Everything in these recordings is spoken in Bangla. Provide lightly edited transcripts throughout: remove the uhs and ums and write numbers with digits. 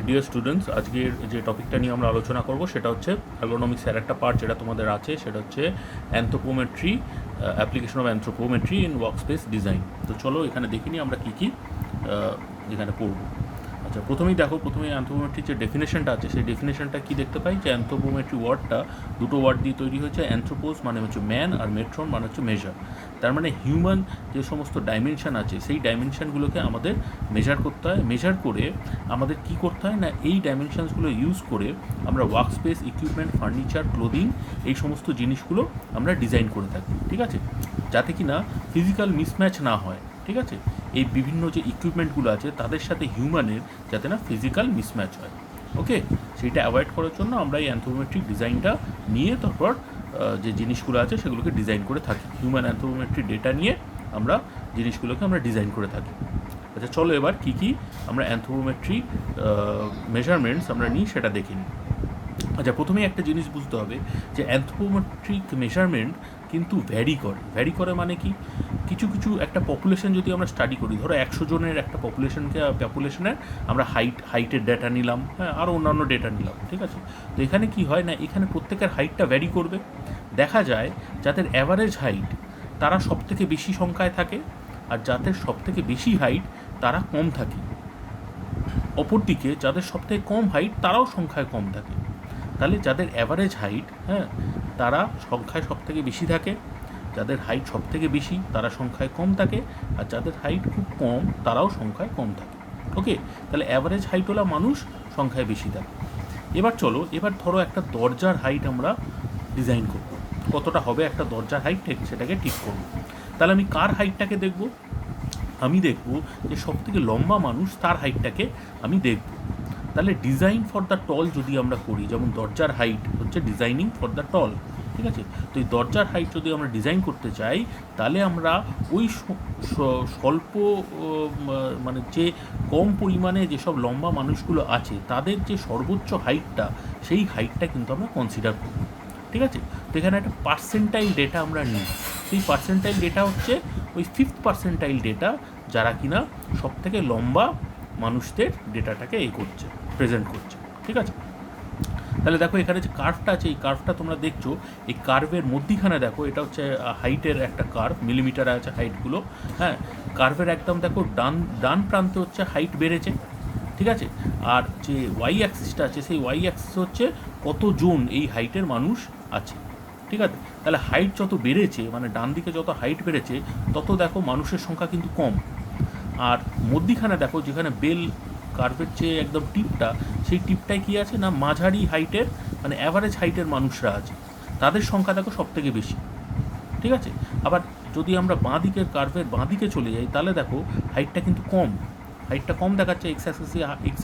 ডিয়ার স্টুডেন্টস, আজকের যে টপিকটা নিয়ে আমরা আলোচনা করব সেটা হচ্ছে অ্যাগ্রোনমিক্সের একটা পার্ট যেটা তোমাদের আছে, সেটা হচ্ছে anthropometry, application of anthropometry in workspace design. তো চলো এখানে দেখে নিই আমরা কী কী এখানে পড়ব। আচ্ছা, প্রথমেই অ্যানথ্রোপোমেট্রির যে ডেফিনেশনটা আছে সেই ডেফিনেশনটা কী দেখতে পাই যে অ্যানথ্রোপোমেট্রি ওয়ার্ডটা দুটো ওয়ার্ড দিয়ে তৈরি হয়েছে। অ্যানথ্রোপোজ মানে হচ্ছে ম্যান, আর মেট্রন মানে হচ্ছে মেজার। তার মানে হিউম্যান যে সমস্ত ডাইমেনশান আছে সেই ডাইমেনশানগুলোকে আমাদের মেজার করতে হয়। মেজার করে আমাদের কি করতে হয় না, এই ডাইমেনশানসগুলো ইউজ করে আমরা work space, equipment, furniture, clothing এই সমস্ত জিনিসগুলো আমরা ডিজাইন করে থাকি, ঠিক আছে, যাতে কি না ফিজিক্যাল মিসম্যাচ না হয়, ঠিক আছে। এই বিভিন্ন যে ইকুইপমেন্টগুলো আছে তাদের সাথে হিউম্যানের যাতে না ফিজিক্যাল মিসম্যাচ হয়, ওকে, সেইটা অ্যাভয়েড করার জন্য আমরা এই অ্যানথ্রোপোমেট্রিক ডিজাইনটা নিয়ে তারপর যে জিনিসগুলো আছে সেগুলোকে ডিজাইন করে থাকি। হিউম্যান অ্যানথ্রোপোমেট্রিক ডেটা নিয়ে আমরা জিনিসগুলোকে আমরা ডিজাইন করে থাকি। আচ্ছা, চলো এবার কী কী আমরা অ্যানথ্রোপোমেট্রিক মেজারমেন্টস আমরা নিই সেটা দেখে নিই। আচ্ছা, প্রথমেই একটা জিনিস বুঝতে হবে যে অ্যানথ্রোপোমেট্রিক মেজারমেন্ট কিন্তু ভ্যারি করে মানে কি, কিছু একটা পপুলেশন যদি আমরা স্টাডি করি, ধরো 100 জনের একটা পপুলেশনের আমরা হাইটের ডেটা নিলাম, হ্যাঁ, আরও অন্যান্য ডেটা নিলাম, ঠিক আছে। তো এখানে কি হয় না, এখানে প্রত্যেকের হাইটটা ভ্যারি করবে। দেখা যায় যাদের অ্যাভারেজ হাইট তারা সবথেকে বেশি সংখ্যায় থাকে, আর যাদের সবথেকে বেশি হাইট তারা কম থাকে। অপরদিকে যাদের সবথেকে কম হাইট তারাও সংখ্যায় কম থাকে। তাহলে যাদের অ্যাভারেজ হাইট, হ্যাঁ, তারা সংখ্যায় সবথেকে বেশি থাকে, যাদের হাইট সবথেকে বেশি তারা সংখ্যায় কম থাকে, আর যাদের হাইট খুব কম তারাও সংখ্যায় কম থাকে, ওকে। তাহলে অ্যাভারেজ হাইটওয়ালা মানুষ সংখ্যায় বেশি থাকে। এবার চলো, এবার ধরো একটা দরজার হাইট আমরা ডিজাইন করব, কতটা হবে একটা দরজার হাইট সেটাকে ঠিক করব। তাহলে আমি কার হাইটটাকে দেখব? আমি দেখব যে সবথেকে লম্বা মানুষ তার হাইটটাকে আমি দেখব। তাহলে ডিজাইন ফর দ্য টল যদি আমরা করি, যেমন দরজার হাইট হচ্ছে ডিজাইনিং ফর দ্য টল, ঠিক আছে। তো এই দরজার হাইট যদি আমরা ডিজাইন করতে চাই, তাহলে আমরা ওই স্বল্প মানে যে কম পরিমাণে যেসব লম্বা মানুষগুলো আছে তাদের যে সর্বোচ্চ হাইটটা, সেই হাইটটা কিন্তু আমরা কনসিডার করব, ঠিক আছে। তো এখানে একটা পার্সেন্টাইল ডেটা আমরা নিই। সেই পার্সেন্টাইল ডেটা হচ্ছে ওই 5th পার্সেন্টাইল ডেটা, যারা কিনা সবথেকে লম্বা মানুষদের ডেটাটাকে করছে, প্রেজেন্ট করছে, ঠিক আছে। তাহলে দেখো এখানে যে কার্ভটা আছে, এই কার্ভটা তোমরা দেখছো, এই কার্ভের মধ্যিখানে দেখো, এটা হচ্ছে হাইটের একটা কার্ভ, মিলিমিটারে আছে হাইটগুলো, হ্যাঁ। কার্ভের একদম দেখো ডান প্রান্তে হচ্ছে হাইট বেড়েছে, ঠিক আছে। আর যে ওয়াই অ্যাক্সিসটা আছে, সেই ওয়াই অ্যাক্সিস হচ্ছে কতজন এই হাইটের মানুষ আছে, ঠিক আছে। তাহলে হাইট যত বেড়েছে, মানে ডান দিকে যত হাইট বেড়েছে, তত দেখো মানুষের সংখ্যা কিন্তু কম। আর মধ্যিখানে দেখো, যেখানে বেল কার্ভের যে একদম টিপটা, সেই টিপটায় কী আছে না, মাঝারি হাইটের মানে অ্যাভারেজ হাইটের মানুষরা আছে, তাদের সংখ্যা দেখো সবথেকে বেশি, ঠিক আছে। আবার যদি আমরা কার্ভের বাঁ দিকে চলে যাই, তাহলে দেখো হাইটটা কিন্তু কম, হাইটটা কম দেখাচ্ছে, এক্স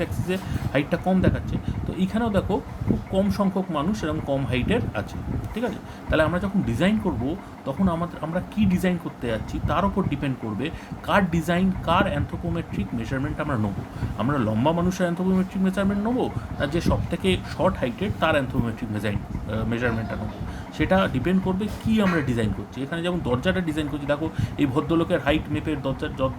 অ্যাক্সিসে হাইটটা কম দেখাচ্ছে। তো এইখানেও দেখো খুব কম সংখ্যক মানুষ এরকম কম হাইটের আছে, ঠিক আছে। তাহলে আমরা যখন ডিজাইন করব, তখন আমরা কি ডিজাইন করতে যাচ্ছি তার উপর ডিপেন্ড করবে কার অ্যানথ্রোপোমেট্রিক মেজারমেন্ট আমরা নেবো। আমরা লম্বা মানুষের অ্যানথ্রোপোমেট্রিক মেজারমেন্ট নেবো, না যে সবথেকে শর্ট হাইটের তার অ্যানথ্রোপোমেট্রিক মেজারমেন্টটা নেবো, সেটা ডিপেন্ড করবে কি আমরা ডিজাইন করছি। এখানে যেমন দরজাটা ডিজাইন করছি, দেখো এই ভদ্রলোকের হাইট মেপের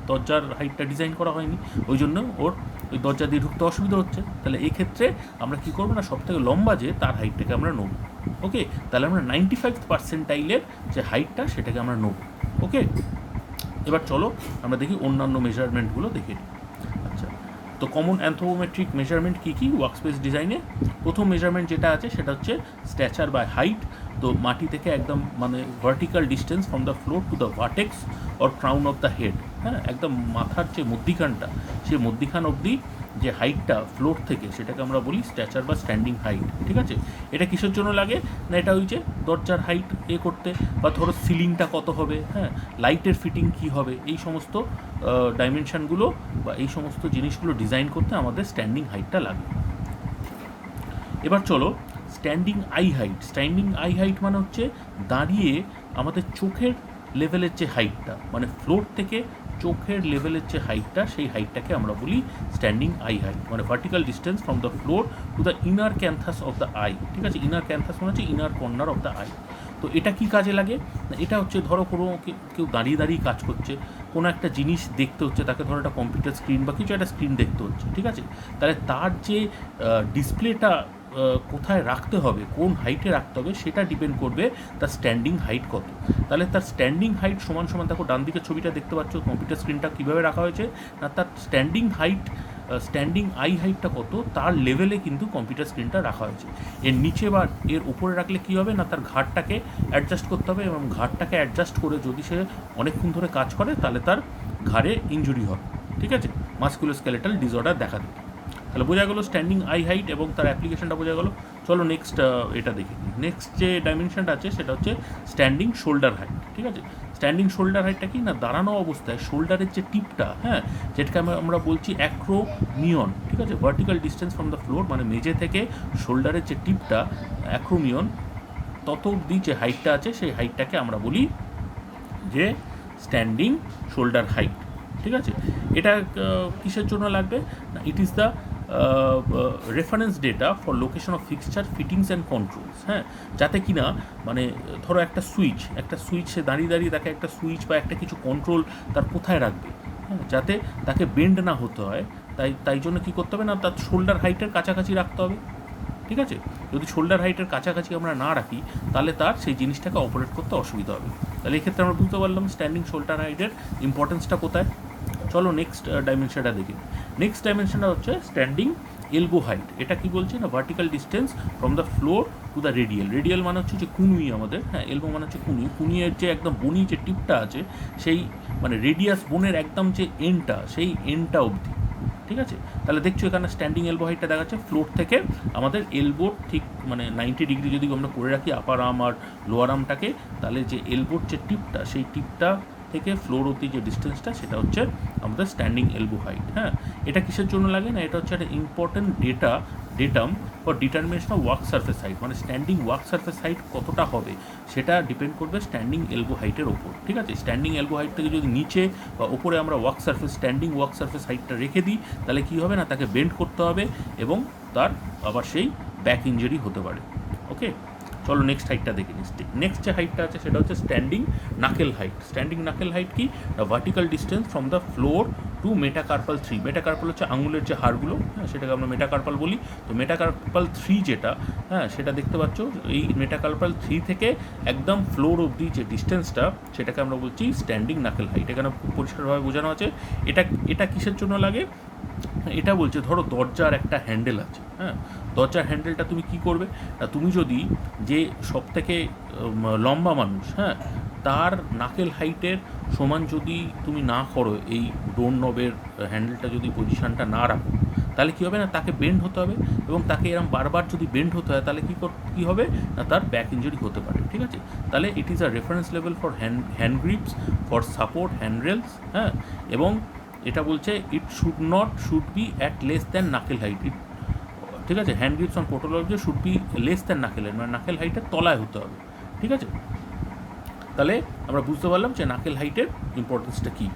দরজার হাইটটা ডিজাইন করা হয়নি, ওই জন্য ওর ওই দরজা দিয়ে ঢুকতে অসুবিধা হচ্ছে। তাহলে এই ক্ষেত্রে আমরা কী করবো না, সবথেকে লম্বা যে তার হাইটটাকে আমরা নেব, ওকে। তাহলে আমরা 95th পার্সেন্টাইলের যে হাইটটা সেটাকে আমরা নেব, ওকে। এবার চলো আমরা দেখি অন্যান্য মেজারমেন্টগুলো দেখে নিই। আচ্ছা, তো কমন অ্যানথ্রোপোমেট্রিক মেজারমেন্ট কী কী ওয়ার্কস্পেস ডিজাইনে? প্রথম মেজারমেন্ট যেটা আছে সেটা হচ্ছে স্ট্যাচার বাই হাইট। তো মাটি থেকে একদম মানে vertical distance from the floor to the vertex or crown of the head, হ্যাঁ, একদম মাথার যে মধ্যিখানটা, সেই মধ্যিখান অবধি যে হাইটটা ফ্লোর থেকে, সেটাকে আমরা বলি স্ট্যাচার বা স্ট্যান্ডিং হাইট, ঠিক আছে। এটা কিসের জন্য লাগে না, এটা ওই যে দরজার হাইট করতে, বা ধরো সিলিংটা কত হবে, হ্যাঁ, লাইটের ফিটিং কী হবে, এই সমস্ত ডাইমেনশানগুলো বা এই সমস্ত জিনিসগুলো ডিজাইন করতে আমাদের স্ট্যান্ডিং হাইটটা লাগে। এবার চলো স্ট্যান্ডিং আই হাইট মানে হচ্ছে দাঁড়িয়ে আমাদের চোখের লেভেলের যে হাইটটা, মানে ফ্লোর থেকে চোখের লেভেলের যে হাইটটা, সেই হাইটটাকে আমরা বলি স্ট্যান্ডিং আই হাইট, মানে vertical distance from the floor to the inner canthus of the eye, ঠিক আছে। ইনার ক্যানথাস মানে হচ্ছে inner corner of the eye. তো এটা কি কাজে লাগে না, এটা হচ্ছে ধরো কোনো কেউ দাঁড়িয়ে কাজ করছে, কোনো একটা জিনিস দেখতে হচ্ছে, তাকে ধরো একটা কম্পিউটার স্ক্রিন বা কিছু একটা স্ক্রিন দেখতে হচ্ছে, ঠিক আছে, তাহলে তার যে ডিসপ্লেটা কোথায় রাখতে হবে, কোন হাইটে রাখতে হবে, সেটা ডিপেন্ড করবে তার স্ট্যান্ডিং হাইট কত। তাহলে তার স্ট্যান্ডিং হাইট সমান সমান, দেখো ডান দিকের ছবিটা দেখতে পাচ্ছ, কম্পিউটার স্ক্রিনটা কীভাবে রাখা হয়েছে না, তার স্ট্যান্ডিং হাইট, স্ট্যান্ডিং আই হাইটটা কত তার লেভেলে কিন্তু কম্পিউটার স্ক্রিনটা রাখা হয়েছে। এর নিচে বা এর উপরে রাখলে কী হবে না, তার ঘাড়টাকে অ্যাডজাস্ট করতে হবে, এবং ঘাড়টাকে অ্যাডজাস্ট করে যদি সে অনেকক্ষণ ধরে কাজ করে তাহলে তার ঘাড়ে ইনজুরি হবে, ঠিক আছে, মাসকুলোস্কেলেটাল ডিসঅর্ডার দেখা দেবে। তাহলে বোঝা গেলো স্ট্যান্ডিং আই হাইট এবং তার অ্যাপ্লিকেশনটা বোঝা গেলো। চলো নেক্সট এটা দেখি। নেক্সট যে ডাইমেনশনটা আছে সেটা হচ্ছে স্ট্যান্ডিং শোল্ডার হাইট, ঠিক আছে। স্ট্যান্ডিং শোল্ডার হাইটটা কি না, দাঁড়ানো অবস্থায় শোল্ডারের যে টিপটা, হ্যাঁ, যেটাকে আমরা বলছি অ্যাক্রোমিয়ন, ঠিক আছে, vertical distance from the floor, মানে মেঝে থেকে শোল্ডারের যে টিপটা অ্যাক্রোমিয়ন তত অবধি যে হাইটটা আছে সেই হাইটটাকে আমরা বলি যে স্ট্যান্ডিং শোল্ডার হাইট, ঠিক আছে। এটা কিসের জন্য লাগবে না, it is the reference data for location of fixture, fittings and controls, হ্যাঁ, যাতে কিনা মানে ধরো একটা সুইচ সে দাঁড়িয়ে দাঁড়িয়ে তাকে একটা সুইচ বা একটা কিছু কন্ট্রোল তার কোথায় রাখবে, হ্যাঁ, যাতে তাকে বেন্ড না হতে হয়, তাই জন্য কী করতে হবে না, তার শোল্ডার হাইটের কাছাকাছি রাখতে হবে, ঠিক আছে। যদি শোল্ডার হাইটের কাছাকাছি আমরা না রাখি তাহলে তার সেই জিনিসটাকে অপারেট করতে অসুবিধা হবে। তাহলে এক্ষেত্রে আমরা বুঝতে পারলাম স্ট্যান্ডিং শোল্ডার হাইটের ইম্পর্টেন্সটা কোথায়। চলো নেক্সট ডাইমেনশনটা দেখি। নেক্সট ডাইমেনশনটা হচ্ছে স্ট্যান্ডিং এলবো হাইট। এটা কি বলছে না, vertical distance from the floor to the radial মানে হচ্ছে যে কুনুই আমাদের, হ্যাঁ, এলবো মানে হচ্ছে কুনুইয়ের যে একদম বনি যে টিপটা আছে সেই মানে রেডিয়াস বোনের একদম যে এন্ডটা, সেই এন্ডটা অবধি, ঠিক আছে। তাহলে দেখছো এখানে স্ট্যান্ডিং এলবো হাইটটা দেখাচ্ছে ফ্লোর থেকে আমাদের এলবোর ঠিক মানে 90 ডিগ্রি যদি আমরা করে রাখি আপার আর্ম আর লোয়ার আর্মটাকে, তাহলে যে এলবোর যে টিপটা সেই টিপটা থেকে ফ্লোর অবধি যে ডিস্টেন্সটা সেটা হচ্ছে আমাদের স্ট্যান্ডিং এলবো হাইট, হ্যাঁ। এটা কিসের জন্য লাগে না, এটা হচ্ছে একটা important datum for determination of work surface height, মানে স্ট্যান্ডিং ওয়ার্ক সারফেস হাইট কতটা হবে সেটা ডিপেন্ড করবে স্ট্যান্ডিং এলবো হাইটের ওপর, ঠিক আছে। স্ট্যান্ডিং এলবো হাইট থেকে যদি নিচে বা ওপরে আমরা স্ট্যান্ডিং ওয়ার্ক সারফেস হাইটটা রেখে দিই তাহলে কী হবে না, তাকে বেন্ড করতে হবে এবং তার আবার সেই ব্যাক ইঞ্জুরি হতে পারে। ওকে, চলো নেক্সট হাইটটা দেখে নিচ্ছি। নেক্সট যে হাইটটা আছে সেটা হচ্ছে standing knuckle height. Standing knuckle height কি, vertical distance from the floor to metacarpal 3। Metacarpal হচ্ছে আঙুলের যে হাড়গুলো, হ্যাঁ, সেটাকে আমরা মেটাকার্পাল বলি। তো মেটাকার্পাল 3 যেটা, হ্যাঁ, সেটা দেখতে পাচ্ছ, এই মেটাকার্পাল 3 থেকে একদম ফ্লোর অবধি যে ডিস্টেন্সটা সেটাকে আমরা বলছি স্ট্যান্ডিং নাকেল হাইট। এখানে পরিষ্কারভাবে বোঝানো আছে। এটা কিসের জন্য লাগে, এটা বলছে ধরো দরজার একটা হ্যান্ডেল আছে, হ্যাঁ, দরজার হ্যান্ডেলটা তুমি কি করবে, তুমি যদি যে সব থেকে লম্বা মানুষ, হ্যাঁ, তার নাকেল হাইটের সমান যদি তুমি না করো, এই ডোর নবের হ্যান্ডেলটা যদি পজিশানটা না রাখো, তাহলে কী হবে না, তাকে বেন্ড হতে হবে, এবং তাকে এরকম বারবার যদি বেন্ড হতে হয় তাহলে কী হবে না, তার ব্যাক ইঞ্জুরি হতে পারে, ঠিক আছে। তাহলে it is a reference level for hand grips, for support hand rails, হ্যাঁ, এবং এটা বলছে it should be at less than knuckle height, ঠিক আছে। হ্যান্ড গ্রিপস অন পোর্টোলজি should be less than knuckle height, মানে নাকেল হাইটের তলায় হতে হবে, ঠিক আছে। তাহলে আমরা বুঝতে পারলাম যে নাকেল হাইটের ইম্পর্টেন্সটা কী।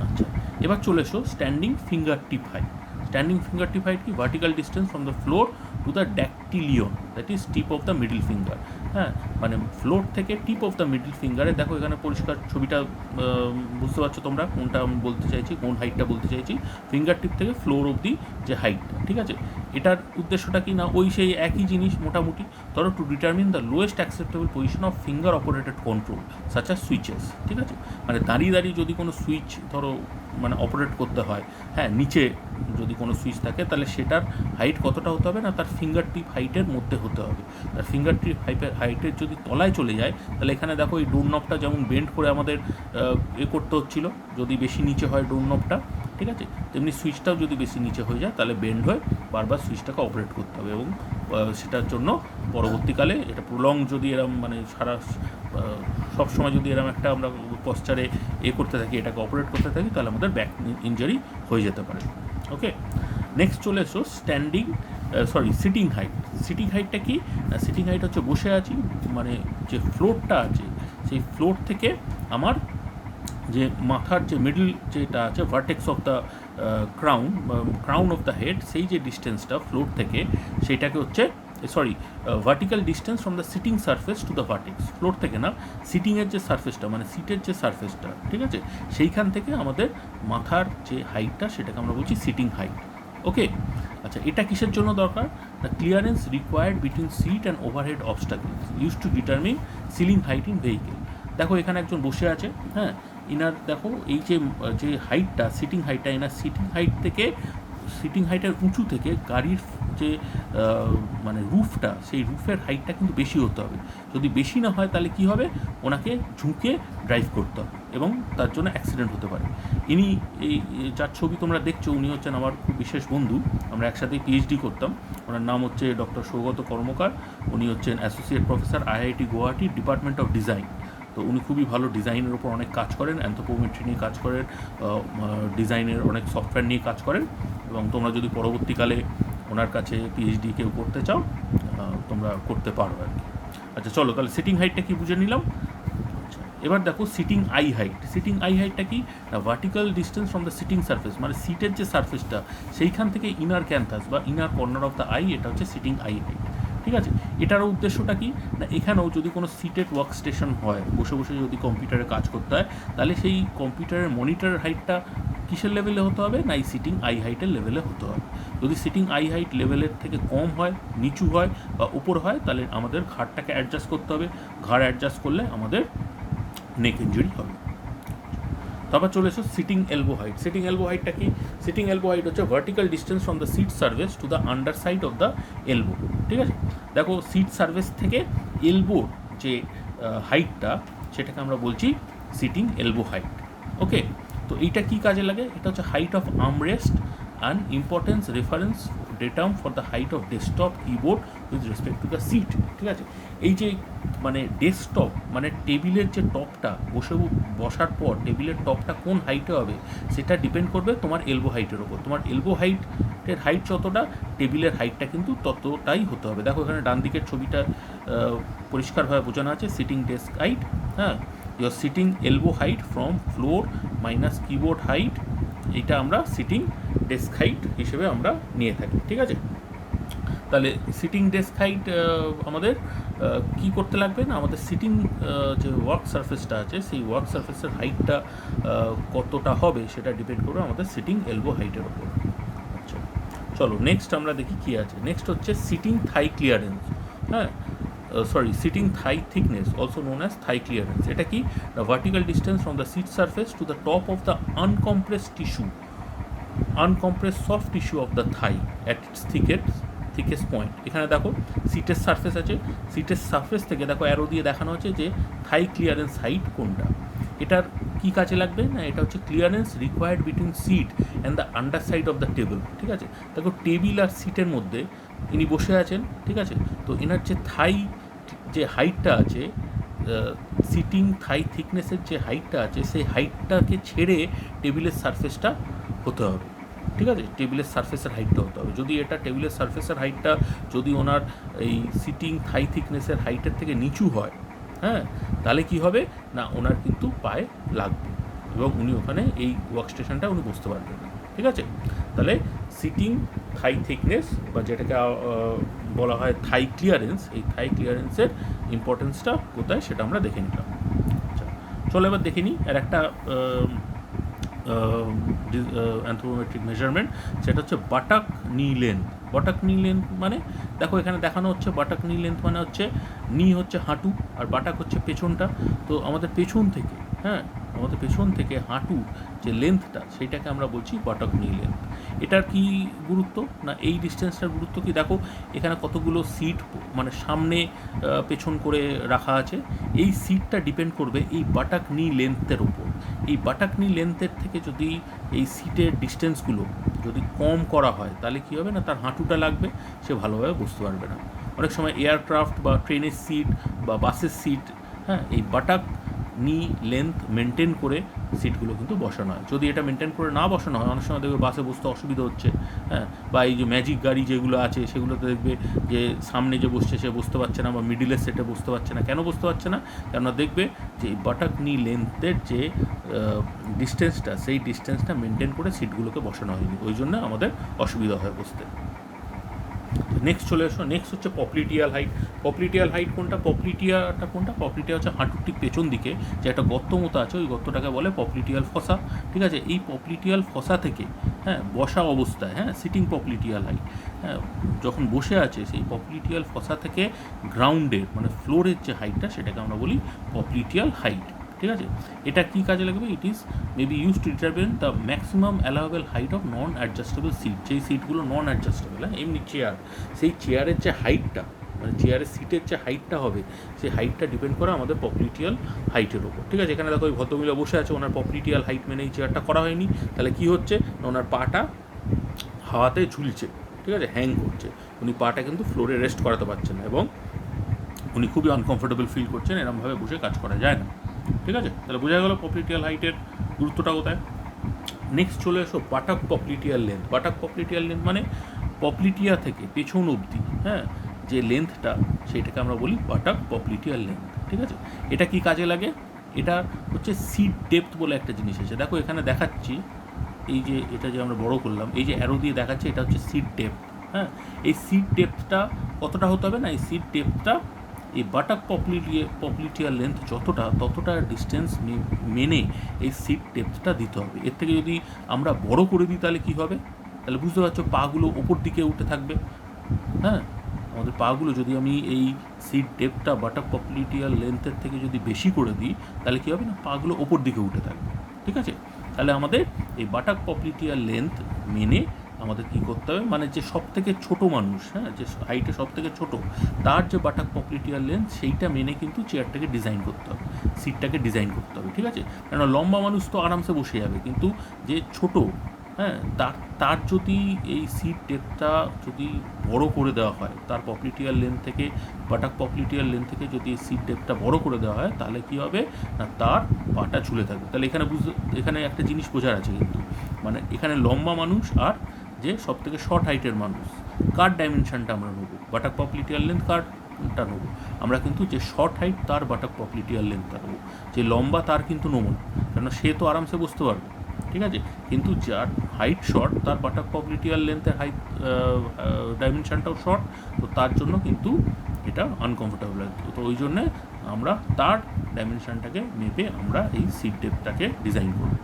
আচ্ছা, এবার চলে এসো standing finger tip height. Standing finger tip height কি, vertical distance from the floor to the dactylion, that is tip of the middle finger, হ্যাঁ, মানে ফ্লোর থেকে টিপ অফ দ্য মিডল ফিঙ্গারে, দেখো এখানে পরিষ্কার ছবিটা বুঝতে পারছো তোমরা কোনটা আমি বলতে চাইছি, কোন হাইটটা বলতে চাইছি। ফিঙ্গার টিপ থেকে ফ্লোর অবধি যে হাইটটা, ঠিক আছে। এটার উদ্দেশ্যটা কি না, ওই সেই একই জিনিস মোটামুটি, ধরো to determine the lowest acceptable position of finger operated control such as switches, ঠিক আছে। মানে দাঁড়িয়ে যদি কোনো সুইচ ধরো মানে অপারেট করতে হয়, হ্যাঁ, নিচে যদি কোনো সুইচ থাকে তাহলে সেটার হাইট কতটা হতে হবে না, তার ফিঙ্গার টিপ হাইটের মধ্যে হতে হবে। তার ফিঙ্গার টিপ হাইটের যদি তলায় চলে যায় তাহলে এখানে দেখো এই ডোর নবটা যেমন বেন্ড করে আমাদের করতে হচ্ছিলো, যদি বেশি নিচে হয় ডোর নবটা, ঠিক আছে, তেমনি সুইচটাও যদি বেশি নিচে হয়ে যায় তাহলে বেন্ড হয়ে বারবার সুইচটাকে অপারেট করতে হবে, এবং সেটার জন্য পরবর্তীকালে এটা প্রলং যদি এরম মানে সবসময় যদি এরম একটা আমরা পশ্চারে করতে থাকি, এটাকে অপারেট করতে থাকি, তাহলে আমাদের ব্যাক ইঞ্জারি হয়ে যেতে পারে। ওকে, নেক্সট চলে এসো সিটিং হাইট। সিটিং হাইটটা কি, সিটিং হাইট হচ্ছে বসে আছি মানে যে ফ্লোরটা আছে সেই ফ্লোর থেকে আমার যে মাথার যে মিডল যেটা আছে, vertex of the crown of the head, সেই যে ডিস্টেন্সটা ফ্লোর থেকে সেইটাকে হচ্ছে sorry vertical distance from the sitting surface to the vertex, floor থেকে না, সিটিংয়ের যে সারফেসটা মানে সিটের যে সারফেসটা, ঠিক আছে, সেইখান থেকে আমাদের মাথার যে হাইটটা সেটাকে আমরা বলছি সিটিং হাইট। ওকে, আচ্ছা, এটা কিসের জন্য দরকার? The clearance required between seat and overhead obstacles use to determine ceiling height in vehicle. দেখো এখানে একজন বসে আছে, হ্যাঁ, ইনার দেখো এই যে হাইটটা, সিটিং হাইটটা, এনার সিটিং হাইট থেকে, সিটিং হাইটের উঁচু থেকে গাড়ির যে মানে রুফটা, সেই রুফের হাইটটা কিন্তু বেশি হতে হবে। যদি বেশি না হয় তাহলে কী হবে, ওনাকে ঝুঁকে ড্রাইভ করতে হবে এবং তার জন্য অ্যাক্সিডেন্ট হতে পারে। ইনি এই যার ছবি তোমরা দেখছো, উনি হচ্ছেন আমার খুব বিশেষ বন্ধু, আমরা একসাথেই পিএইচডি করতাম। ওনার নাম হচ্ছে ডক্টর সৌগত কর্মকার। উনি হচ্ছেন associate professor IIT Guwahati, department of design. তো উনি খুবই ভালো ডিজাইনের ওপর অনেক কাজ করেন, অ্যান্থ্রোপোমেট্রি নিয়ে কাজ করেন, ডিজাইনের অনেক সফটওয়্যার নিয়ে কাজ করেন, এবং তোমরা যদি পরবর্তীকালে ওনার কাছে পিএইচডি কেউ করতে চাও তোমরা করতে পারো আর কি। আচ্ছা চলো, তাহলে সিটিং হাইটটা কি বুঝে নিলাম। আচ্ছা, এবার দেখো sitting eye height. Sitting eye হাইটটা কি? Vertical distance from the sitting surface, মানে সিটের যে সারফেসটা সেইখান থেকে ইনার ক্যানথাস বা inner corner of the eye, এটা হচ্ছে সিটিং আই হাইট। ঠিক আছে, এটার উদ্দেশ্যটা কি না, এখানেও যদি কোনো সিটেড ওয়ার্ক স্টেশন হয়, বসে বসে যদি কম্পিউটারে কাজ করতে হয়, তাহলে সেই কম্পিউটারের মনিটরের হাইটটা কিসের লেভেলে হতে হবে না, এই সিটিং আই হাইটের লেভেলে হতে হবে। যদি সিটিং আই হাইট লেভেলের থেকে কম হয়, নিচু হয় বা উপর হয়, তাহলে আমাদের ঘাড়টাকে অ্যাডজাস্ট করতে হবে। ঘাড় অ্যাডজাস্ট করলে আমাদের নেক ইঞ্জুরি হবে। তারপর চলে এসো sitting elbow height. Sitting elbow হাইটটা কি? সিটিং এলবো হাইট হচ্ছে vertical distance from the seat service to the underside of the elbow. ঠিক আছে, দেখো সিট সার্ভিস থেকে এলবোর যে হাইটটা, সেটাকে আমরা বলছি সিটিং এলবো হাইট। ওকে, তো এইটা কী কাজে লাগে? এটা হচ্ছে height of armrest and importance reference datum for the height of desktop keyboard with respect to the seat. ঠিক আছে, এই যে মানে ডেস্কটপ মানে টেবিলের যে টপটা, বসার পর টেবিলের টপটা কোন হাইটে হবে সেটা ডিপেন্ড করবে তোমার এলবো হাইটের ওপর। তোমার এলবো হাইটের হাইট যতটা, টেবিলের হাইটটা কিন্তু ততটাই হতে হবে। দেখো এখানে ডান দিকের ছবিটা পরিষ্কারভাবে বোঝানো আছে, সিটিং ডেস্ক হাইট, হ্যাঁ, your sitting elbow height from floor minus keyboard height, এইটা আমরা সিটিং ডেস্ক হাইট হিসেবে আমরা নিয়ে থাকি। ঠিক আছে, তাহলে সিটিং ডেস্ক হাইট আমাদের কী করতে লাগবে না, আমাদের সিটিং যে ওয়ার্ক সারফেসটা আছে, সেই ওয়ার্ক সারফেসের হাইটটা কতটা হবে সেটা ডিপেন্ড করবে আমাদের সিটিং এলবো হাইটের ওপর। আচ্ছা চলো, নেক্সট আমরা দেখি কী আছে। নেক্সট হচ্ছে সিটিং থাই ক্লিয়ারেন্স। হ্যাঁ, sitting thigh thickness, also known as thigh clearance. এটা কি? The vertical distance from the seat surface to the top of the uncompressed soft tissue of the thigh at its thickest point. এখানে দেখো সিটের সারফেস আছে, সিটের সারফেস থেকে দেখো অ্যারো দিয়ে দেখানো হচ্ছে যে থাই ক্লিয়ারেন্স হাইট কোনটা। এটার কী কাজে লাগবে না, এটা হচ্ছে clearance required between seat and the underside of the table. ঠিক আছে, দেখো টেবিল আর সিটের মধ্যে ইনি বসে আছেন। ঠিক আছে, তো এনার যে থাই যে হাইটটা আছে, সিটিং থাই থিকনেসের যে হাইটটা আছে, সেই হাইটটাকে ছেড়ে টেবিলের সারফেসটা হতে হবে। ঠিক আছে, টেবিলের সারফেসের হাইটটা হতে হবে। যদি এটা টেবিলের সারফেসের হাইটটা যদি ওনার এই সিটিং থাই থিকনেসের হাইটের থেকে নিচু হয়, হ্যাঁ, তাহলে কি হবে না, ওনার কিন্তু পায়ে লাগবে এবং উনি ওখানে এই ওয়ার্ক স্টেশনটা উনি বসতে পারবেন না। ঠিক আছে, তাহলে সিটিং থাই থিকনেস বা যেটাকে বলা হয় থাই ক্লিয়ারেন্স, এই থাই ক্লিয়ারেন্সের ইম্পর্টেন্সটা কোথায় সেটা আমরা দেখে নিলাম। আচ্ছা চলো, এবার দেখে নিই আর একটা অ্যানথ্রোপোমেট্রিক মেজারমেন্ট, সেটা হচ্ছে বাটাক নি লেন্থ। বাটাক নি লেন্থ মানে দেখো এখানে দেখানো হচ্ছে, বাটাক নি লেন্থ মানে হচ্ছে নি হচ্ছে হাঁটু আর বাটাক হচ্ছে পেছনটা। তো আমাদের পেছন থেকে, হ্যাঁ, আমাদের পেছন থেকে হাঁটুর যে লেন্থটা, সেইটাকে আমরা বলছি বাটাক নি লেন্থ। এটার কি গুরুত্ব না, এই ডিস্টেন্সটার গুরুত্ব কি, দেখো এখানে কতগুলো সিট মানে সামনে পেছন করে রাখা আছে। এই সিটটা ডিপেন্ড করবে এই বাটাক নি লেন্থের ওপর। এই বাটাক নি লেন্থের থেকে যদি এই সিটের ডিস্টেন্সগুলো যদি কম করা হয়, তাহলে কী হবে না, তার হাঁটুটা লাগবে, সে ভালোভাবে বসতে পারবে না। অনেক সময় এয়ারক্রাফট বা ট্রেনের সিট বা বাসের সিট, হ্যাঁ, এই বাটাক নি লেন্থ মেনটেন করে সিটগুলো কিন্তু বসানো হয়। যদি এটা মেনটেন করে না বসানো হয়, অনেক সময় দেখবে বাসে বসতে অসুবিধা হচ্ছে, হ্যাঁ, বা এই যে ম্যাজিক গাড়ি যেগুলো আছে সেগুলোতে দেখবে যে সামনে যে বসছে সে বসতে পারছে না বা মিডিলের সেটে বসতে পারছে না। কেন বসতে পারছে না? কেননা দেখবে যে এই বাটাক নি লেন্থের যে ডিস্টেন্সটা, সেই ডিস্টেন্সটা মেনটেন করে সিটগুলোকে বসানো হয়নি, ওই জন্য আমাদের অসুবিধা হয় বসতে। নেক্সট চলে এসো, নেক্সট হচ্ছে পপ্লিটিয়াল হাইট। পপ্লিটিয়াল হাইট কোনটা? পপ্লিটিয়া হচ্ছে হাঁটুর ঠিক পেছন দিকে যে একটা গর্ত মতো আছে, ওই গর্তটাকে বলে পপ্লিটিয়াল ফসা। ঠিক আছে, এই পপ্লিটিয়াল ফসা থেকে বসা অবস্থায় সিটিং পপ্লিটিয়াল হাইট, যখন বসে আছে সেই পপ্লিটিয়াল ফসা থেকে গ্রাউন্ডের মানে ফ্লোরের যে হাইটটা সেটাকে আমরা বলি পপ্লিটিয়াল হাইট। ঠিক আছে, এটা কী কাজে লাগবে? It is maybe use to determine the maximum allowable height of non adjustable seat. যেই সিটগুলো নন অ্যাডজাস্টেবল, এমনি চেয়ার, সেই চেয়ারের যে হাইটটা মানে চেয়ারের সিটের যে হাইটটা হবে সেই হাইটটা ডিপেন্ড করে আমাদের পপ্লিটিয়াল হাইটের ওপর। ঠিক আছে, এখানে দেখো ওই ভদ্রমহিলা বসে আছে, ওনার পপ্লিটিয়াল হাইট মেনে এই চেয়ারটা করা হয়নি, তাহলে কী হচ্ছে না ওনার পাটা হাওয়াতে ঝুলছে, ঠিক আছে, হ্যাং করছে, উনি পাটা কিন্তু ফ্লোরে রেস্ট করাতে পারছেন না এবং উনি খুবই আনকমফোর্টেবল ফিল করছেন, এরমভাবে বসে কাজ করা যায় না। ঠিক আছে, তাহলে বোঝা গেল পপ্লিটিয়াল হাইটের গুরুত্বটা কোথায়। নেক্সট চলে এসো বাটাক পপ্লিটিয়াল লেন্থ। বাটাক পপ্লিটিয়াল লেন্থ মানে পপ্লিটিয়া থেকে পেছন অবধি যে লেন্থটা সেটাকে আমরা বলি বাটাক পপ্লিটিয়াল লেন্থ। ঠিক আছে, এটা কি কাজে লাগে? এটা হচ্ছে সিট ডেপথ বলে একটা জিনিস আছে। দেখো এখানে দেখাচ্ছি, এই যে এটা যে আমরা বড় করলাম, এই যে অ্যারো দিয়ে দেখাচ্ছে এটা হচ্ছে সিট ডেপথ। এই সিট ডেপথটা কতটা হতে হবে না, এই সিট ডেপথটা এই বাটাক পপ্লিটিয়াল লেন্থ যতটা ততটা ডিস্টেন্স মেনে এই সিট ডেপথটা দিতে হবে। এর থেকে যদি আমরা বড় করে দিই তাহলে কী হবে? তাহলে বুঝতে পারছো পাগুলো ওপর দিকে উঠে থাকবে। আমাদের পাগুলো যদি আমি এই সিট ডেপথটা বাটাক পপ্লিটিয়াল লেন্থের থেকে যদি বেশি করে দিই তাহলে কী হবে না, পাগুলো ওপর দিকে উঠে থাকবে। ঠিক আছে, তাহলে আমাদের এই বাটাক পপ্লিটিয়াল লেন্থ মেনে আমাদের কী করতে হবে, মানে যে সব থেকে ছোটো মানুষ, যে হাইটে সব থেকে ছোটো, তার যে বাটাক পপ্লিটিয়াল লেন্থ সেইটা মেনে কিন্তু চেয়ারটাকে ডিজাইন করতে হবে, সিটটাকে ডিজাইন করতে হবে। ঠিক আছে, কেননা লম্বা মানুষ তো আরামসে বসে যাবে, কিন্তু যে ছোটো তার যদি এই সিট ডেপথটা যদি বড় করে দেওয়া হয়, তার পপ্লিটিয়াল লেন্থ থেকে বাটাক পপ্লিটিয়াল লেন্থ থেকে যদি এই সিট ডেপথটা বড় করে দেওয়া হয় তাহলে কী হবে না, তার পাটা ঝুলে থাকবে। তাহলে এখানে একটা জিনিস বোঝার আছে কিন্তু, মানে এখানে লম্বা মানুষ আর যে সব থেকে শর্ট হাইটের মানুষ, কার ডাইমেনশনটা আমরা নেবো, বাটাক পপ্লিটিয়াল লেন্থ কারটা নেবো আমরা, কিন্তু যে শর্ট হাইট তার বাটাক পপ্লিটিয়াল লেন্থটা নেবো, যে লম্বা তার কিন্তু নেবো না, কেননা সে তো আরামসে বসতে পারবে। ঠিক আছে, কিন্তু যার হাইট শর্ট তার বাটাক পপ্লিটিয়াল লেন্থের হাইট ডাইমেনশনটাও শর্ট, তো তার জন্য কিন্তু এটা আনকমফোর্টেবল লাগে। তো ওই জন্যে আমরা তার ডাইমেনশনটাকে মেপে আমরা এই সিট ডেপথটাকে ডিজাইন করব।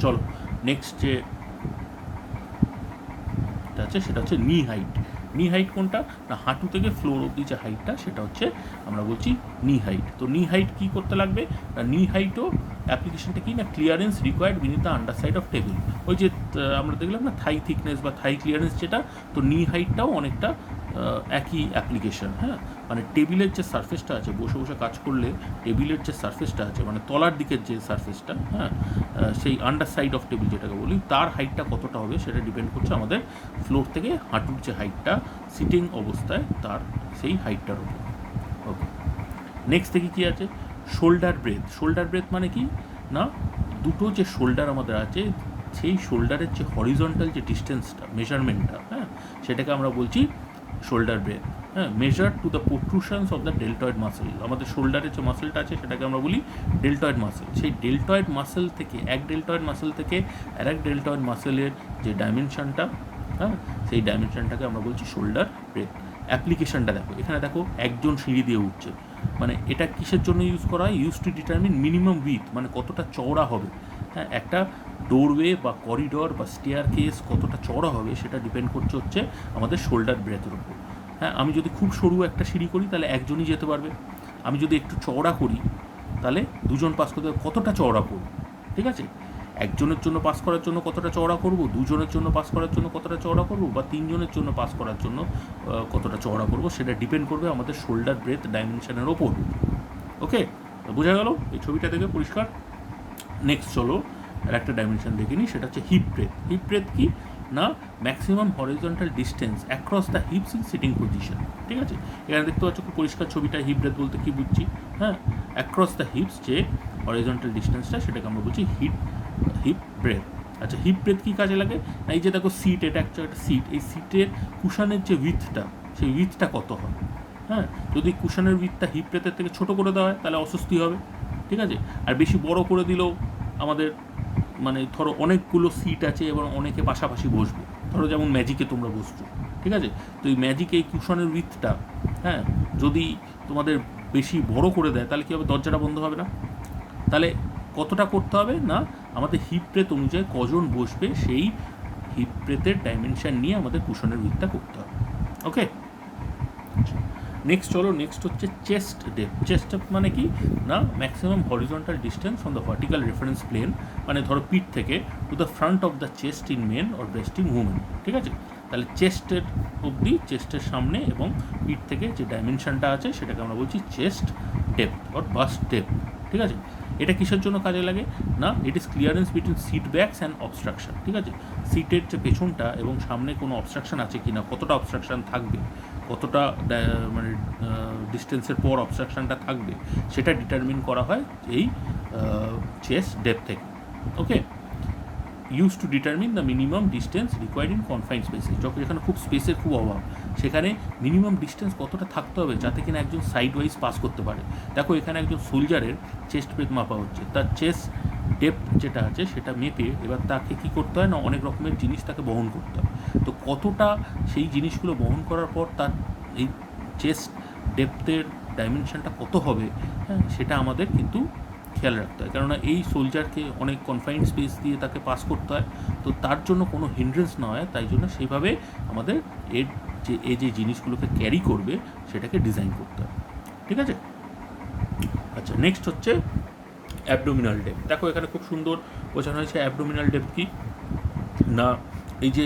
চলো নেক্সট যে আছে সেটা হচ্ছে নি হাইট। নি হাইট কোনটা না, হাঁটু থেকে ফ্লোর অবধি যে হাইটটা সেটা হচ্ছে আমরা বলছি নি হাইট। তো নি হাইট কী করতে লাগবে না, নি হাইটও অ্যাপ্লিকেশনটা কি না, clearance required beneath the underside of table. ওই যে আমরা দেখলাম না থাই থিকনেস বা থাই ক্লিয়ারেন্স যেটা, তো নি হাইটটাও অনেকটা একই অ্যাপ্লিকেশন। মানে টেবিলের যে সারফেসটা আছে, বসে বসে কাজ করলে টেবিলের যে সারফেসটা আছে মানে তলার দিকের যে সারফেসটা, সেই আন্ডার সাইড অফ টেবিল যেটাকে বলি, তার হাইটটা কতটা হবে সেটা ডিপেন্ড করছে আমাদের ফ্লোর থেকে হাঁটুর যে হাইটটা সিটিং অবস্থায় তার সেই হাইটটার উপর। ওকে, নেক্সট থেকে কী আছে, শোল্ডার ব্রেথ। শোল্ডার ব্রেথ মানে কি না, দুটো যে শোল্ডার আমাদের আছে সেই শোল্ডারের যে হরিজন্টাল যে ডিস্টেন্সটা মেজারমেন্টটা, সেটাকে আমরা বলছি shoulder breadth. Measure to the protrusions of the deltoid muscle. আমাদের শোল্ডারের যে মাসেলটা আছে সেটাকে আমরা বলি ডেল্টয়েড মাসেল। সেই ডেল্টয়েড মাসেল থেকে এক ডেল্টয়েড মাসেল থেকে আর এক ডেল্টয়েড মাসেলের যে ডাইমেনশনটা, সেই ডাইমেনশনটাকে আমরা বলছি শোল্ডার ব্রেথ। অ্যাপ্লিকেশনটা দেখো, এখানে দেখো একজন সিঁড়ি দিয়ে উঠছে, মানে এটা কিসের জন্য ইউজ করা হয়, use to determine minimum with, মানে কতটা চওড়া হবে। একটা ডোরওয়ে বা করিডর বা স্টেয়ার কেস কতটা চওড়া হবে সেটা ডিপেন্ড করছে হচ্ছে আমাদের শোল্ডার ব্রেথের উপর। আমি যদি খুব সরু একটা সিঁড়ি করি তাহলে একজনই যেতে পারবে, আমি যদি একটু চওড়া করি তাহলে দুজন পাস করতে কতটা চওড়া করব। ঠিক আছে, একজনের জন্য পাস করার জন্য কতটা চওড়া করব, দুজনের জন্য পাস করার জন্য কতটা চওড়া করব, বা তিনজনের জন্য পাস করার জন্য কতটা চওড়া করব, সেটা ডিপেন্ড করবে আমাদের শোল্ডার ব্রেথ ডাইমেনশনের ওপর। ওকে, বোঝা গেল এই ছবিটা থেকে পরিষ্কার। নেক্সট চলো আর একটা ডাইমেনশন দেখে নিই, সেটা হচ্ছে হিপ ব্রেথ। হিপ ব্রেথ কি না, maximum horizontal distance across the hips in sitting position. ঠিক আছে, এখানে দেখতে পাচ্ছ খুব পরিষ্কার ছবিটা। হিপ ব্রেথ বলতে কী বুঝছি, অ্যাক্রস দ্য হিপস যে হরিজন্টাল ডিস্টেন্সটা সেটাকে আমরা বলছি হিপ ব্রেথ। আচ্ছা, হিপ ব্রেথ কী কাজে লাগে না, এই যে দেখো সিট, এটা একটা সিট, এই সিটের কুশনের যে উইথটা সেই উইথটা কত হয়। যদি কুশনের উইথটা হিপ ব্রেথের থেকে ছোটো করে দেওয়া হয় তাহলে অস্বস্তি হবে। ঠিক আছে, আর বেশি বড় করে দিলেও আমাদের মানে ধরো অনেকগুলো সিট আছে এবং অনেকে পাশাপাশি বসবে, ধরো যেমন ম্যাজিকে তোমরা বসছো, ঠিক ঠিক আছে? তো এই ম্যাজিক এই কুশনের উইথটা, হ্যাঁ, যদি তোমাদের বেশি বড় করে দেয় তাহলে কী হবে? দরজাটা বন্ধ হবে না। তাহলে কতটা করতে হবে না, আমাদের হিপ ব্রেথ অনুযায়ী কজন বসবে সেই হিপ ব্রেথের ডাইমেনশন নিয়ে আমাদের কুশনের উইথটা করতে হবে। ওকে, নেক্সট চলো, নেক্সট হচ্ছে চেস্ট ডেপথ। চেস্ট ডেপথ মানে কি না, maximum horizontal distance from the vertical reference plane, মানে ধরো পিঠ থেকে to the front of the chest in men or breast in women. ঠিক আছে? তাহলে চেস্টের অবধি, চেস্টের সামনে এবং পিঠ থেকে যে ডাইমেনশনটা আছে সেটাকে আমরা বলছি chest depth or bust depth. ঠিক আছে? এটা কিসের জন্য কাজে লাগে না, it is clearance between seat backs and obstruction. ঠিক আছে? সিটের যে পেছনটা এবং সামনে কোনো অবস্ট্রাকশন আছে কি না, কতটা অবস্ট্রাকশন থাকবে, কতটা মানে ডিস্টেন্সের পর অবস্ট্রাকশনটা থাকবে, সেটা ডিটারমিন করা হয় এই চেস্ট ডেপথ থেকে। Okay, use to determine the minimum distance required in confined spaces. যখন যেখানে খুব স্পেসের খুব অভাব, সেখানে মিনিমাম ডিস্টেন্স কতটা থাকতে হবে যাতে কিনা একজন সাইড ওয়াইজ পাস করতে পারে। দেখো এখানে একজন সোলজারের চেস্ট ব্রেথ মাপা হচ্ছে, তার চেস্ট ডেপথ যেটা আছে সেটা মেপে এবার তাকে কী করতে হয় না, অনেক রকমের জিনিস তাকে বহন করতে হয়। তো কতটা সেই জিনিসগুলো বহন করার পর তার এই চেস্ট ডেপথের ডাইমেনশনটা কত হবে, হ্যাঁ, সেটা আমাদের কিন্তু খেয়াল রাখতে হয়। কেননা এই সোলজারকে অনেক কনফাইন্ড স্পেস দিয়ে তাকে পাস করতে হয়, তো তার জন্য কোনো হিন্ড্রেন্স না হয়, তাই জন্য সেইভাবে আমাদের এই যে জিনিসগুলোকে ক্যারি করবে সেটাকে ডিজাইন করতে হয়। ঠিক আছে? আচ্ছা, নেক্সট হচ্ছে অ্যাবডোমিনাল ডেপথ। দেখো এখানে খুব সুন্দর বোঝানো হয়েছে অ্যাবডোমিনাল ডেপথ কি না, এই যে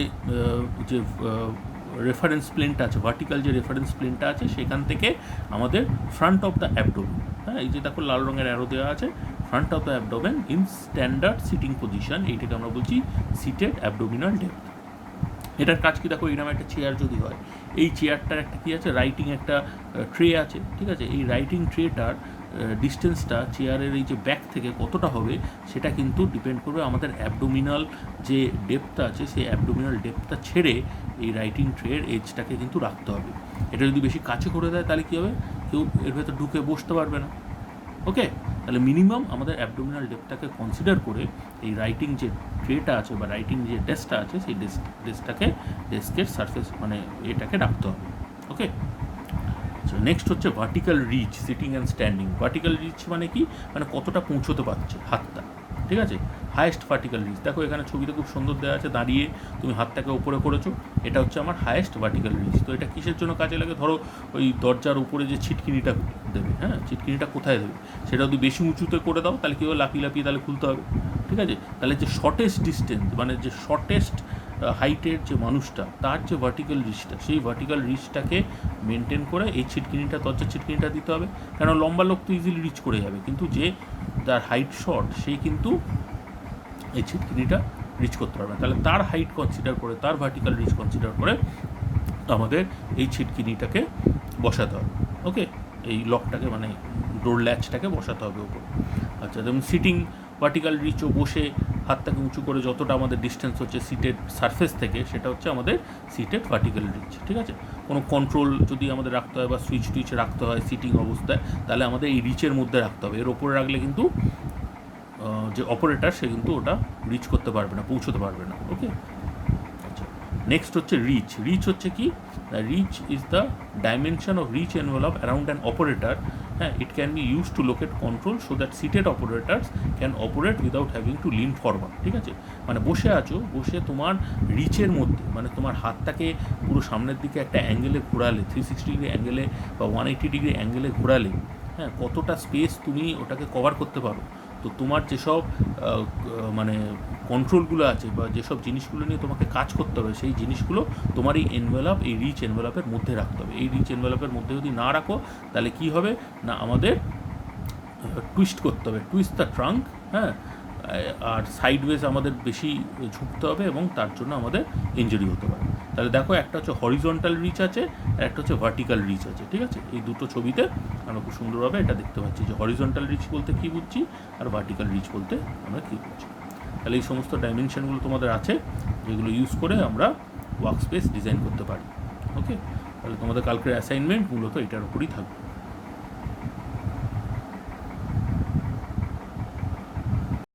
রেফারেন্স প্লেনটা আছে, ভার্টিক্যাল যে রেফারেন্স প্লেনটা আছে সেখান থেকে আমাদের ফ্রন্ট অফ দ্য অ্যাবডোমেন, হ্যাঁ, এই যে দেখো লাল রঙের অ্যারো দেওয়া আছে, front of the abdomen in standard sitting position, এইটাকে আমরা বলছি সিটেড অ্যাবডোমিনাল ডেপথ। এটার কাজ কি দেখো, এইরকম একটা চেয়ার যদি হয়, এই চেয়ারটার একটা কী আছে, রাইটিং একটা ট্রে আছে। ঠিক আছে? এই রাইটিং ট্রেটার ডিস্টেন্সটা চেয়ারের এই যে ব্যাক থেকে কতটা হবে সেটা কিন্তু ডিপেন্ড করবে আমাদের অ্যাবডোমিনাল যে ডেপথটা আছে, সেই অ্যাবডোমিনাল ডেপথটা ছেড়ে এই রাইটিং ট্রের এজটাকে কিন্তু রাখতে হবে। এটা যদি বেশি কাছে করে দেয় তাহলে কী হবে, কেউ এর ভেতর ঢুকে বসতে পারবে না। ওকে, তাহলে মিনিমাম আমাদের অ্যাবডোমিনাল ডেপথটাকে কনসিডার করে এই রাইটিং যে ট্রেটা আছে বা রাইটিং যে ডেস্কটা আছে সেই ডেস্কের সারফেস মানে এটাকে রাখতে হবে। ওকে, নেক্সট হচ্ছে vertical reach, sitting and standing. Vertical reach মানে কি, মানে কতটা পৌঁছতে পারছে হাতটা। ঠিক আছে? হায়েস্ট ভার্টিক্যাল রিচ, দেখো এখানে ছবিতে খুব সুন্দর দেওয়া আছে, দাঁড়িয়ে তুমি হাতটাকে উপরে করেছো, এটা হচ্ছে আমার হায়েস্ট ভার্টিক্যাল রিচ। তো এটা কিসের জন্য কাজে লাগে, ধরো ওই দরজার উপরে যে ছিটকিনিটা দেবে, হ্যাঁ, ছিটকিনিটা কোথায় দেবে, সেটা যদি বেশি উঁচুতে করে দাও তাহলে কী হবে, লাফিয়ে লাফিয়ে তাহলে খুলতে হবে। ঠিক আছে? তাহলে যে শর্টেস্ট ডিস্টেন্স মানে যে শর্টেস্ট হাইটের যে মানুষটা, তার যে ভার্টিক্যাল রিচটা, সেই ভার্টিক্যাল রিচটাকে মেনটেন করে এই ছিটকিনিটা, দরজার ছিটকিনিটা দিতে হবে। কেন লম্বা লোক তো ইজিলি রিচ করে যাবে, কিন্তু যে তার হাইট শর্ট সেই কিন্তু এই ছিটকিনিটা রিচ করতে পারবে না। তাহলে তার হাইট কনসিডার করে, তার ভার্টিক্যাল রিচ কনসিডার করে আমাদের এই ছিটকিনিটাকে বসাতে হবে। ওকে, এই লকটাকে মানে ডোর ল্যাচটাকে বসাতে হবে ওপর। আচ্ছা, যেমন সিটিং ভার্টিক্যাল রিচও বসে হাতটাকে উঁচু করে যতটা আমাদের ডিস্টেন্স হচ্ছে সিটের সারফেস থেকে, সেটা হচ্ছে আমাদের সিটের ভার্টিক্যাল রিচ। ঠিক আছে? কোনো কন্ট্রোল যদি আমাদের রাখতে হয় বা সুইচ টুইচ রাখতে হয় সিটিং অবস্থায়, তাহলে আমাদের এই রিচের মধ্যে রাখতে হবে। এর ওপরে রাখলে কিন্তু যে অপারেটার সে কিন্তু ওটা রিচ করতে পারবে না, পৌঁছতে পারবে না। ওকে, আচ্ছা, নেক্সট হচ্ছে রিচ। রিচ হচ্ছে কি, reach is the dimension of reach envelope around an operator. হ্যাঁ, it can be use to locate control so that seated operators can operate without having to lean forward. ঠিক আছে? মানে বসে আছো, বসে তোমার রিচের মধ্যে মানে তোমার হাতটাকে পুরো সামনের দিকে একটা অ্যাঙ্গেলে ঘোরালে, 360 ডিগ্রি অ্যাঙ্গেলে বা 180 ডিগ্রি অ্যাঙ্গেলে ঘোরালে, হ্যাঁ, কতটা স্পেস তুমি ওটাকে কভার করতে পারো। তো তোমার যেসব মানে কন্ট্রোলগুলো আছে বা যেসব জিনিসগুলো নিয়ে তোমাকে কাজ করতে হবে, সেই জিনিসগুলো তোমার এই এনভেলপ, এই রিচ এনভেলপের মধ্যে রাখতে হবে। এই রিচ এনভেলপের মধ্যে যদি না রাখো তাহলে কি হবে না, আমাদের টুইস্ট করতে হবে, টুইস্ট দ্য ট্রাঙ্ক, হ্যাঁ, আর সাইডওয়েজ আমাদের বেশি ঝুঁকতে হবে এবং তার জন্য আমাদের ইনজুরি হতে পারে। তাহলে দেখো, একটা হচ্ছে হরিজন্টাল রিচ আছে আর একটা হচ্ছে ভার্টিক্যাল রিচ আছে। ঠিক আছে? এই দুটো ছবিতে আমরা খুব সুন্দরভাবে এটা দেখতে পাচ্ছি যে হরিজন্টাল রিচ বলতে কী বুঝছি আর ভার্টিক্যাল রিচ বলতে আমরা কী বুঝছি। তাহলে এই সমস্ত ডাইমেনশনগুলো তোমাদের আছে, যেগুলো ইউজ করে আমরা ওয়ার্ক স্পেস ডিজাইন করতে পারি। ওকে, তাহলে তোমাদের কালকের অ্যাসাইনমেন্ট মূলত এটার উপরই থাকবে।